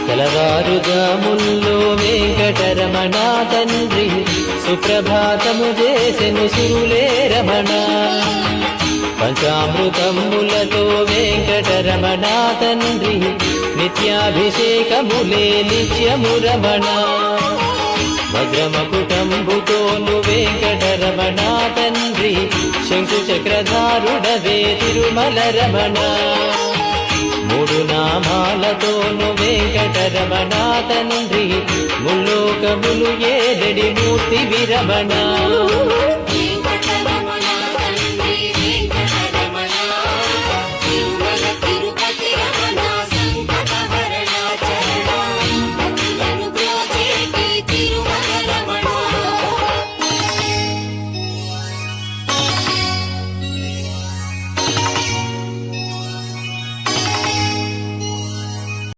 తెలవారుజాముల్లో వెంకటరమణ తండ్రి సుప్రభాతము చేసెను సురులే రమణ. పంచామృతములతో వెంకటరమణ తండ్రి నిత్యాభిషేకములే నిత్యము రమణ. వజ్రమకుటంబుతోను వెంకటరమణ తండ్రి శంకు చక్రధారుడవే తిరుమల రమణ. మూడు నామాలతోను వెంకటరమణ తండ్రి ముల్లోకములు ఏడడి మూర్తి విరమణ.